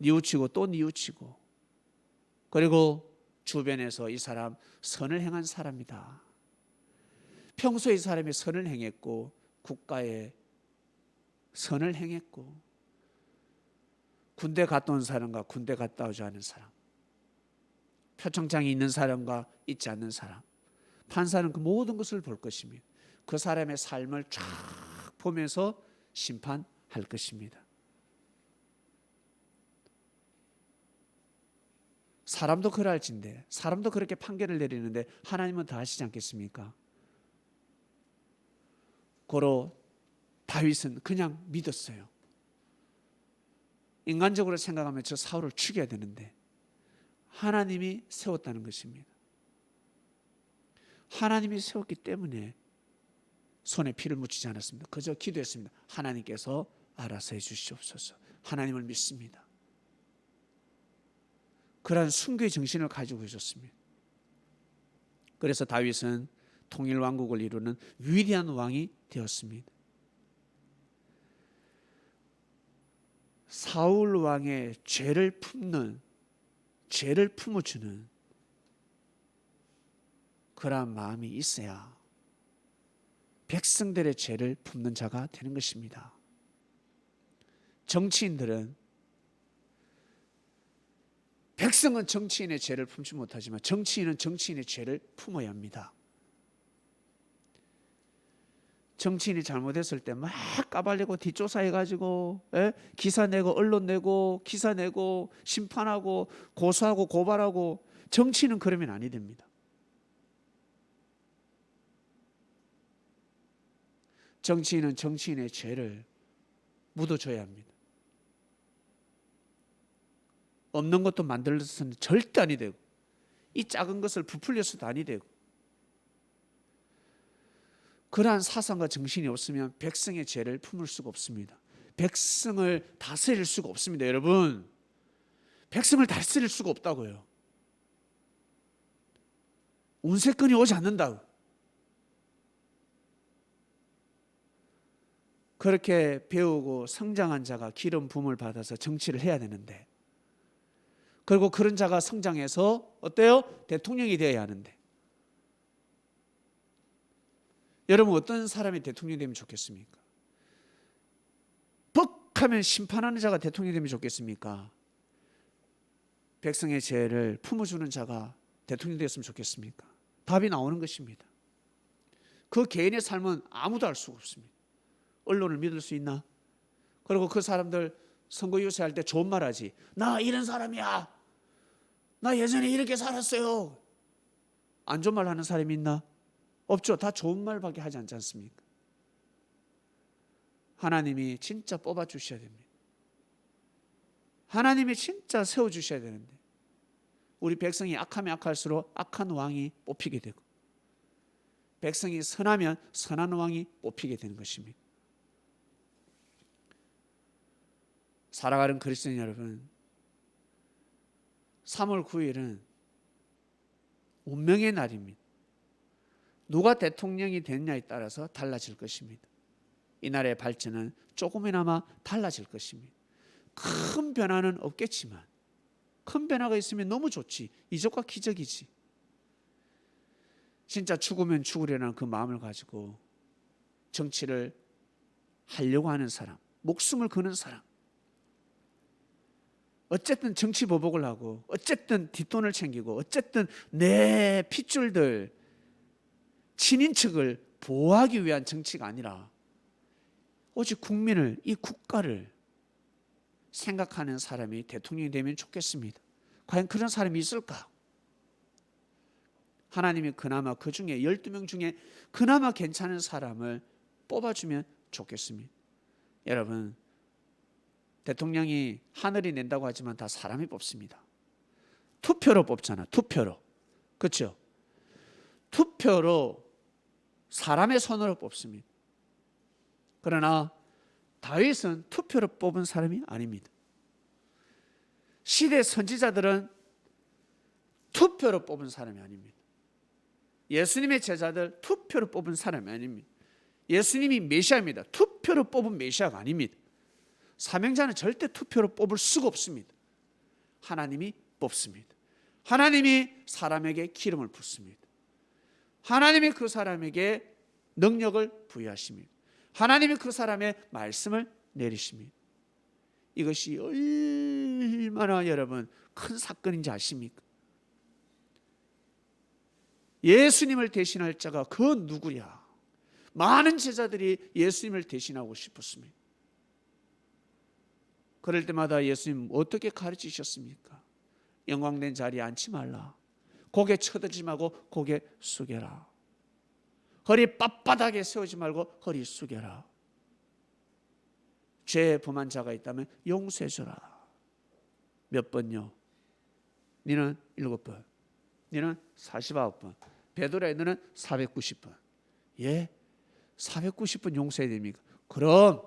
뉘우치고 또 뉘우치고, 그리고 주변에서 이 사람 선을 행한 사람이다. 평소에 이 사람이 선을 행했고 국가에 선을 행했고, 군대 갔다 온 사람과 군대 갔다 오지 않은 사람, 표창장이 있는 사람과 있지 않는 사람, 판사는 그 모든 것을 볼 것입니다. 그 사람의 삶을 쫙 보면서 심판할 것입니다. 사람도 그럴진데, 사람도 그렇게 판결을 내리는데 하나님은 더 하시지 않겠습니까? 고로 다윗은 그냥 믿었어요. 인간적으로 생각하면 저 사울을 죽여야 되는데 하나님이 세웠다는 것입니다. 하나님이 세웠기 때문에 손에 피를 묻히지 않았습니다. 그저 기도했습니다. 하나님께서 알아서 해주시옵소서. 하나님을 믿습니다. 그러한 순교의 정신을 가지고 있었습니다. 그래서 다윗은 통일 왕국을 이루는 위대한 왕이 되었습니다. 사울 왕의 죄를 품어주는 그러한 마음이 있어야 백성들의 죄를 품는 자가 되는 것입니다. 정치인들은, 백성은 정치인의 죄를 품지 못하지만 정치인은 정치인의 죄를 품어야 합니다. 정치인이 잘못했을 때 막 까발리고 뒷조사해가지고 기사 내고 언론 내고 기사 내고 심판하고 고소하고 고발하고, 정치인은 그러면 아니 됩니다. 정치인은 정치인의 죄를 묻어줘야 합니다. 없는 것도 만들어서는 절대 아니 되고, 이 작은 것을 부풀려서도 아니 되고, 그러한 사상과 정신이 없으면 백성의 죄를 품을 수가 없습니다. 백성을 다스릴 수가 없습니다. 여러분, 백성을 다스릴 수가 없다고요. 운세권이 오지 않는다고. 그렇게 배우고 성장한 자가 기름 부음을 받아서 정치를 해야 되는데, 그리고 그런 자가 성장해서 어때요? 대통령이 되어야 하는데, 여러분 어떤 사람이 대통령이 되면 좋겠습니까? 벅하면 심판하는 자가 대통령이 되면 좋겠습니까? 백성의 죄를 품어주는 자가 대통령이 되었으면 좋겠습니까? 답이 나오는 것입니다. 그 개인의 삶은 아무도 알 수가 없습니다. 언론을 믿을 수 있나? 그리고 그 사람들 선거 유세할 때 좋은 말 하지. 나 이런 사람이야. 나 예전에 이렇게 살았어요. 안 좋은 말 하는 사람이 있나? 없죠. 다 좋은 말밖에 하지 않지 않습니까? 하나님이 진짜 뽑아주셔야 됩니다. 하나님이 진짜 세워주셔야 되는데, 우리 백성이 악하면 악할수록 악한 왕이 뽑히게 되고, 백성이 선하면 선한 왕이 뽑히게 되는 것입니다. 살아가는 그리스도인 여러분, 3월 9일은 운명의 날입니다. 누가 대통령이 됐냐에 따라서 달라질 것입니다. 이 나라의 발전은 조금이나마 달라질 것입니다. 큰 변화는 없겠지만, 큰 변화가 있으면 너무 좋지. 이적과 기적이지. 진짜 죽으면 죽으려는 그 마음을 가지고 정치를 하려고 하는 사람, 목숨을 거는 사람, 어쨌든 정치 보복을 하고, 어쨌든 뒷돈을 챙기고, 어쨌든 내 핏줄들, 친인척을 보호하기 위한 정치가 아니라 오직 국민을, 이 국가를 생각하는 사람이 대통령이 되면 좋겠습니다. 과연 그런 사람이 있을까? 하나님이 그나마 그 중에 12명 중에 그나마 괜찮은 사람을 뽑아주면 좋겠습니다. 여러분, 대통령이 하늘이 낸다고 하지만 다 사람이 뽑습니다. 투표로 뽑잖아. 투표로. 그렇죠? 투표로 사람의 손으로 뽑습니다. 그러나 다윗은 투표로 뽑은 사람이 아닙니다. 시대 선지자들은 투표로 뽑은 사람이 아닙니다. 예수님의 제자들 투표로 뽑은 사람이 아닙니다. 예수님이 메시아입니다. 투표로 뽑은 메시아가 아닙니다. 사명자는 절대 투표로 뽑을 수가 없습니다. 하나님이 뽑습니다. 하나님이 사람에게 기름을 붓습니다. 하나님이 그 사람에게 능력을 부여하십니다. 하나님이 그 사람의 말씀을 내리십니다. 이것이 얼마나 여러분 큰 사건인지 아십니까? 예수님을 대신할 자가 그 누구야? 많은 제자들이 예수님을 대신하고 싶었습니다. 그럴 때마다 예수님 어떻게 가르치셨습니까? 영광된 자리에 앉지 말라. 고개 쳐들지 말고 고개 숙여라. 허리 빳빳하게 세우지 말고 허리 숙여라. 죄 범한 자가 있다면 용서해줘라. 몇 번요? 너는 7번, 너는 49번, 베드로야 너는 490번. 예? 490번 용서해야 됩니까? 그럼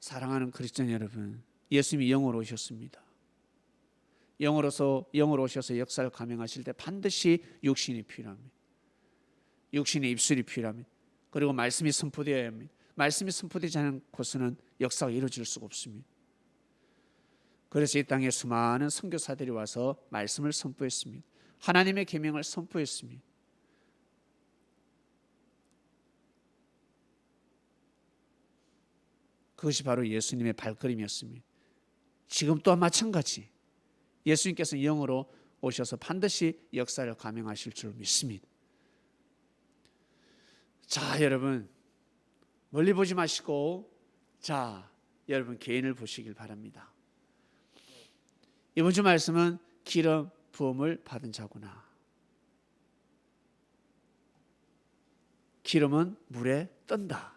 사랑하는 그리스도인 여러분, 예수님이 영으로 오셨습니다. 영으로 오셔서 역사를 감행하실 때 반드시 육신이 필요합니다. 육신의 입술이 필요합니다. 그리고 말씀이 선포되어야 합니다. 말씀이 선포되지 않은 곳에는 역사가 이루어질 수가 없습니다. 그래서 이 땅에 수많은 선교사들이 와서 말씀을 선포했습니다. 하나님의 계명을 선포했습니다. 그것이 바로 예수님의 발걸음이었습니다. 지금 또한 마찬가지. 예수님께서 영으로 오셔서 반드시 역사를 감행하실 줄 믿습니다. 자, 여러분 멀리 보지 마시고 자, 여러분 개인을 보시길 바랍니다. 이번 주 말씀은 기름 부음을 받은 자구나. 기름은 물에 뜬다.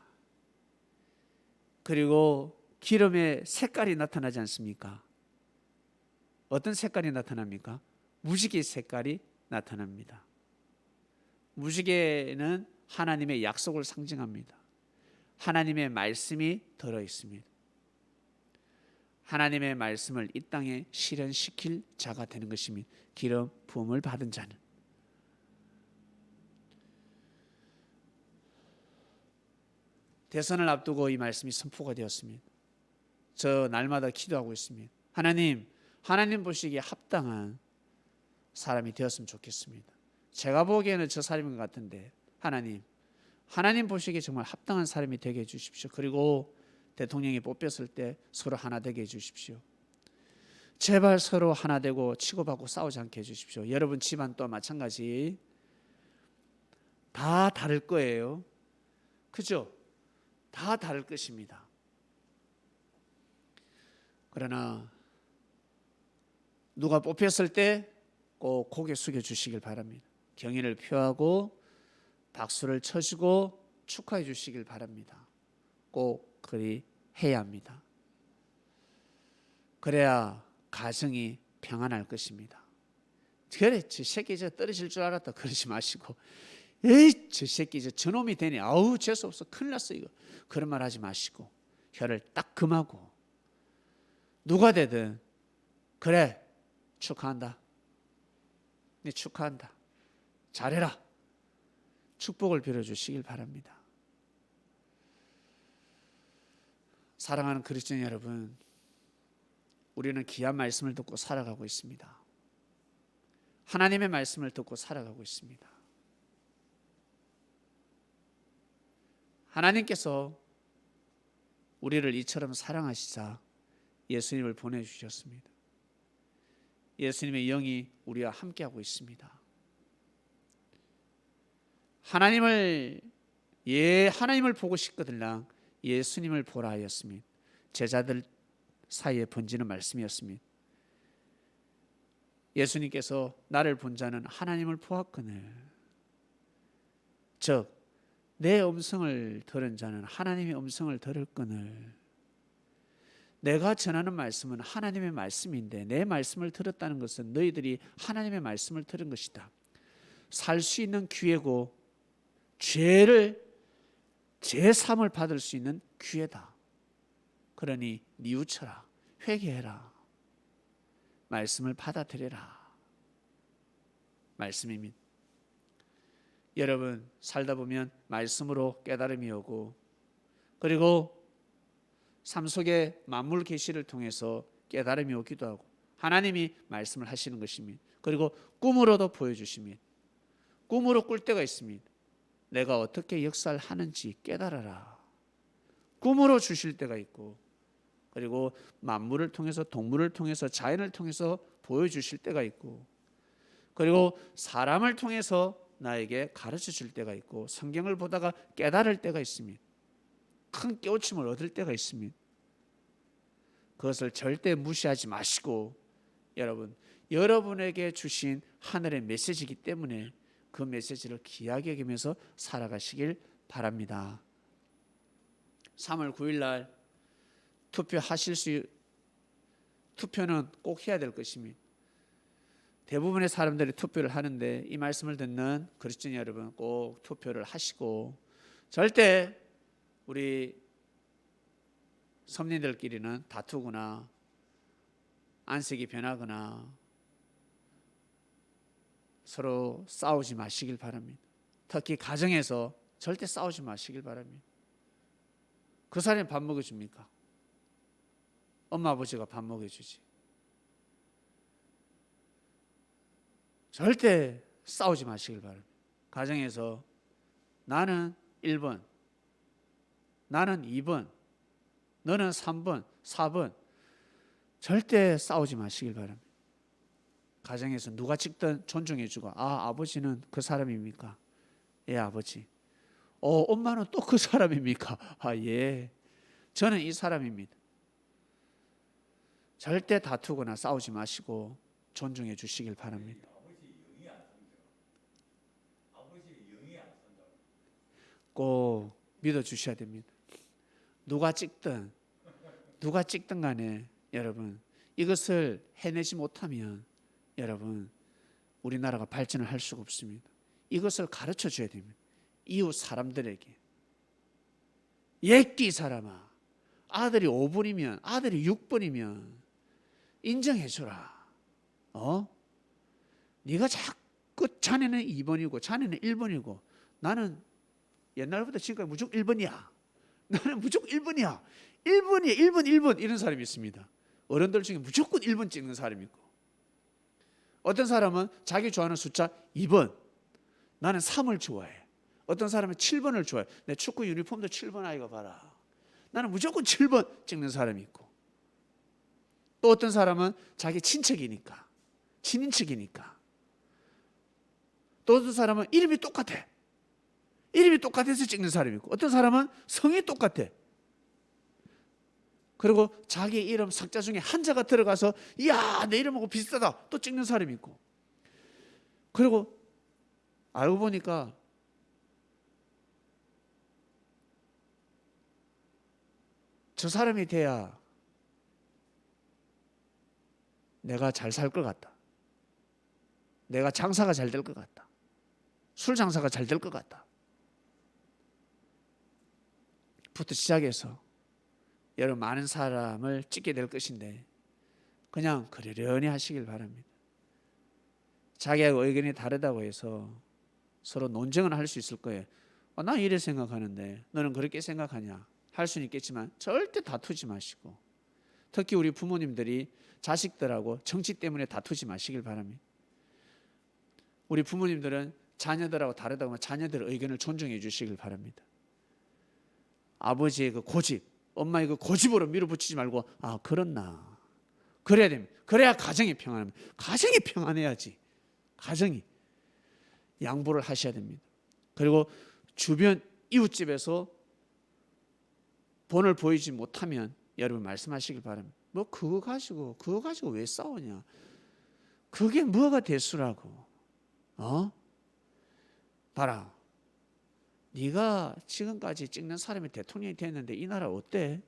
그리고 기름의 색깔이 나타나지 않습니까? 어떤 색깔이 나타납니까? 무지개 색깔이 나타납니다. 무지개는 하나님의 약속을 상징합니다. 하나님의 말씀이 들어있습니다. 하나님의 말씀을 이 땅에 실현시킬 자가 되는 것입니다. 기름 부음을 받은 자는. 대선을 앞두고 이 말씀이 선포가 되었습니다. 저 날마다 기도하고 있습니다. 하나님 보시기에 합당한 사람이 되었으면 좋겠습니다. 제가 보기에는 저 사람인 것 같은데 하나님 보시기에 정말 합당한 사람이 되게 해주십시오. 그리고 대통령이 뽑혔을 때 서로 하나 되게 해주십시오. 제발 서로 하나 되고 치고받고 싸우지 않게 해주십시오. 여러분 집안 또한 마찬가지. 다 다를 거예요. 그죠? 다 다를 것입니다. 그러나 누가 뽑혔을 때 꼭 고개 숙여 주시길 바랍니다. 경의를 표하고 박수를 쳐주고 축하해 주시길 바랍니다. 꼭 그리 해야 합니다. 그래야 가정이 평안할 것입니다. 그래, 저 새끼 저 떨어질 줄 알았다 그러지 마시고, 에이 저 새끼 저놈이 되네, 아우 재수없어, 큰일 났어 이거, 그런 말 하지 마시고 혀를 딱 금하고 누가 되든 그래 축하한다, 네 축하한다, 잘해라, 축복을 빌어주시길 바랍니다. 사랑하는 그리스도인 여러분, 우리는 귀한 말씀을 듣고 살아가고 있습니다. 하나님의 말씀을 듣고 살아가고 있습니다. 하나님께서 우리를 이처럼 사랑하시자 예수님을 보내주셨습니다. 예수님의 영이 우리와 함께하고 있습니다. 하나님을 보고 싶거들랑 예수님을 보라 하였습니다. 제자들 사이에 번지는 말씀이었습니다. 예수님께서 나를 본 자는 하나님을 보았거늘, 즉 내 음성을 들은 자는 하나님의 음성을 들을거늘. 내가 전하는 말씀은 하나님의 말씀인데 내 말씀을 들었다는 것은 너희들이 하나님의 말씀을 들은 것이다. 살 수 있는 기회고 제삼을 받을 수 있는 기회다. 그러니 뉘우쳐라, 회개해라, 말씀을 받아들여라. 말씀입니다. 여러분 살다 보면 말씀으로 깨달음이 오고, 그리고 삶 속의 만물 계시를 통해서 깨달음이 오기도 하고 하나님이 말씀을 하시는 것입니다. 그리고 꿈으로도 보여주십니다. 꿈으로 꿀 때가 있습니다. 내가 어떻게 역사를 하는지 깨달아라. 꿈으로 주실 때가 있고, 그리고 만물을 통해서, 동물을 통해서, 자연을 통해서 보여주실 때가 있고, 그리고 사람을 통해서 나에게 가르쳐 줄 때가 있고, 성경을 보다가 깨달을 때가 있습니다. 큰 깨우침을 얻을 때가 있습니다. 그것을 절대 무시하지 마시고, 여러분에게 주신 하늘의 메시지이기 때문에 그 메시지를 귀하게 여기면서 살아가시길 바랍니다. 3월 9일 날 투표는 꼭 해야 될 것입니다. 대부분의 사람들이 투표를 하는데 이 말씀을 듣는 그리스도인 여러분 꼭 투표를 하시고, 절대 우리 성민들끼리는 다투거나 안색이 변하거나 서로 싸우지 마시길 바랍니다. 특히 가정에서 절대 싸우지 마시길 바랍니다. 그 사람이 밥 먹여줍니까? 엄마 아버지가 밥 먹여주지. 절대 싸우지 마시길 바랍니다. 가정에서 나는 1번, 나는 2번, 너는 3번, 4번, 절대 싸우지 마시길 바랍니다. 가정에서 누가 찍든 존중해주고, 아버지는 그 사람입니까? 예, 아버지. 엄마는 또 그 사람입니까? 예, 저는 이 사람입니다. 절대 다투거나 싸우지 마시고 존중해 주시길 바랍니다. 꼭 믿어 주셔야 됩니다. 누가 찍든 간에 여러분, 이것을 해내지 못하면 여러분, 우리나라가 발전을 할 수가 없습니다. 이것을 가르쳐 줘야 됩니다. 이웃 사람들에게. 예끼 사람아, 아들이 5번이면 아들이 6번이면 인정해 줘라. 네가 자꾸 자네는 2번이고 자네는 1번이고 나는 옛날부터 지금까지 무조건 1번이야. 나는 무조건 1번이야. 1번이야. 1번 이런 사람이 있습니다. 어른들 중에 무조건 1번 찍는 사람이 있고, 어떤 사람은 자기 좋아하는 숫자 2번, 나는 3을 좋아해. 어떤 사람은 7번을 좋아해. 내 축구 유니폼도 7번 아이가 봐라. 나는 무조건 7번 찍는 사람이 있고, 또 어떤 사람은 자기 친척이니까, 친인척이니까, 또 어떤 사람은 이름이 똑같아. 이름이 똑같아서 찍는 사람이 있고, 어떤 사람은 성이 똑같아. 그리고 자기 이름 석자 중에 한자가 들어가서 이야 내 이름하고 비슷하다 또 찍는 사람이 있고, 그리고 알고 보니까 저 사람이 돼야 내가 잘 살 것 같다, 내가 장사가 잘 될 것 같다, 술 장사가 잘 될 것 같다 부터 시작해서 여러분 많은 사람을 찍게 될 것인데, 그냥 그러려니 하시길 바랍니다. 자기의 의견이 다르다고 해서 서로 논쟁을 할 수 있을 거예요. 난 이래 생각하는데 너는 그렇게 생각하냐 할 수는 있겠지만 절대 다투지 마시고, 특히 우리 부모님들이 자식들하고 정치 때문에 다투지 마시길 바랍니다. 우리 부모님들은 자녀들하고 다르다고 하면 자녀들의 의견을 존중해 주시길 바랍니다. 아버지의 그 고집, 엄마의 그 고집으로 밀어붙이지 말고, 그렇나, 그래야 됩니다. 그래야 가정이 평안합니다. 가정이 평안해야지. 가정이 양보를 하셔야 됩니다. 그리고 주변 이웃집에서 본을 보이지 못하면 여러분 말씀하시길 바랍니다. 그거 가지고 왜 싸우냐, 그게 뭐가 대수라고. 봐라, 네가 지금까지 찍는 사람이 대통령이 됐는데 이 나라 어때?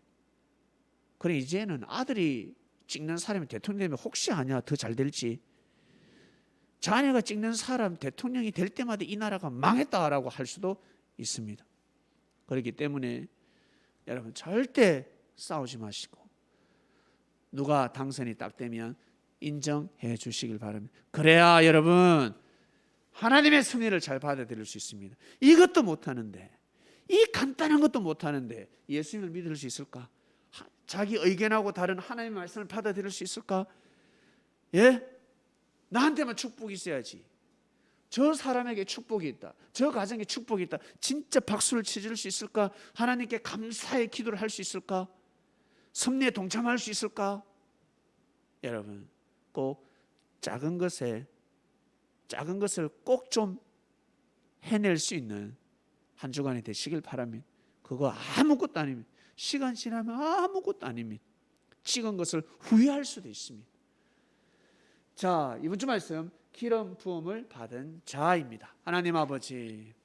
그래, 이제는 아들이 찍는 사람이 대통령이 되면 혹시 아냐 더 잘 될지. 자녀가 찍는 사람 대통령이 될 때마다 이 나라가 망했다라고 할 수도 있습니다. 그렇기 때문에 여러분 절대 싸우지 마시고, 누가 당선이 딱 되면 인정해 주시길 바랍니다. 그래야 여러분 하나님의 승리를 잘 받아들일 수 있습니다. 이것도 못하는데, 이 간단한 것도 못하는데 예수님을 믿을 수 있을까? 자기 의견하고 다른 하나님의 말씀을 받아들일 수 있을까? 예? 나한테만 축복이 있어야지. 저 사람에게 축복이 있다, 저 가정에 축복이 있다, 진짜 박수를 치줄 수 있을까? 하나님께 감사의 기도를 할 수 있을까? 섭리에 동참할 수 있을까? 여러분, 꼭 작은 것을 꼭 좀 해낼 수 있는 한 주간이 되시길 바랍니다. 그거 아무것도 아닙니다. 시간 지나면 아무것도 아닙니다. 찍은 것을 후회할 수도 있습니다. 자, 이번 주 말씀 기름 부음을 받은 자입니다. 하나님 아버지,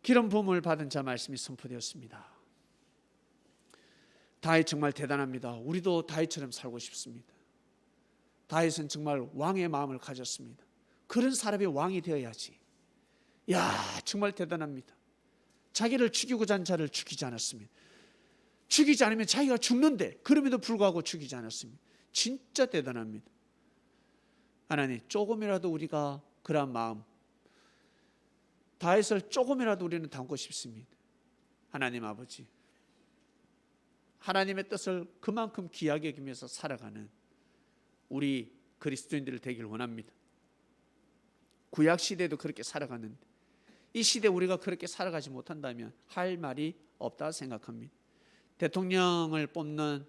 기름 부음을 받은 자 말씀이 선포되었습니다. 다윗 정말 대단합니다. 우리도 다윗처럼 살고 싶습니다. 다윗은 정말 왕의 마음을 가졌습니다. 그런 사람이 왕이 되어야지. 야, 정말 대단합니다. 자기를 죽이고자 한 자를 죽이지 않았습니다. 죽이지 않으면 자기가 죽는데 그럼에도 불구하고 죽이지 않았습니다. 진짜 대단합니다. 하나님, 조금이라도 우리가 그러한 마음, 다윗을 조금이라도 우리는 담고 싶습니다. 하나님 아버지, 하나님의 뜻을 그만큼 귀하게 여기면서 살아가는 우리 그리스도인들 되길 원합니다. 구약 시대도 그렇게 살아갔는데 이 시대 우리가 그렇게 살아가지 못한다면 할 말이 없다 생각합니다. 대통령을 뽑는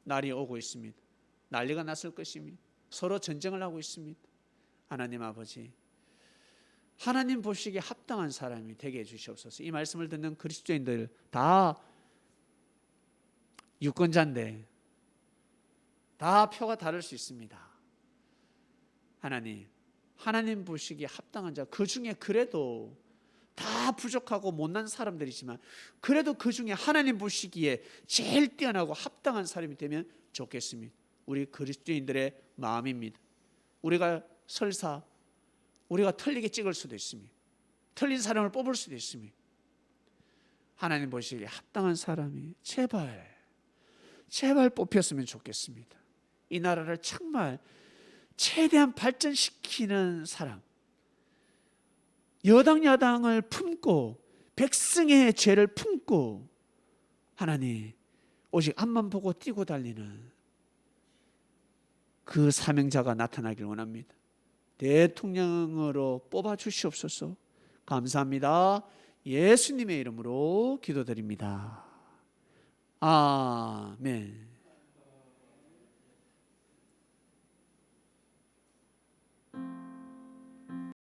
날이 오고 있습니다. 난리가 났을 것입니다. 서로 전쟁을 하고 있습니다. 하나님 아버지, 하나님 보시기에 합당한 사람이 되게 해주시옵소서. 이 말씀을 듣는 그리스도인들 다 유권자인데 다 표가 다를 수 있습니다. 하나님 보시기에 합당한 자, 그 중에 그래도 다 부족하고 못난 사람들이지만 그래도 그 중에 하나님 보시기에 제일 뛰어나고 합당한 사람이 되면 좋겠습니다. 우리 그리스도인들의 마음입니다. 우리가 설사 우리가 틀리게 찍을 수도 있습니다. 틀린 사람을 뽑을 수도 있습니다. 하나님 보시기에 합당한 사람이 제발 뽑혔으면 좋겠습니다. 이 나라를 정말 최대한 발전시키는 사람, 여당 야당을 품고 백성의 죄를 품고 하나님 오직 앞만 보고 뛰고 달리는 그 사명자가 나타나길 원합니다. 대통령으로 뽑아 주시옵소서. 감사합니다. 예수님의 이름으로 기도드립니다. 아멘.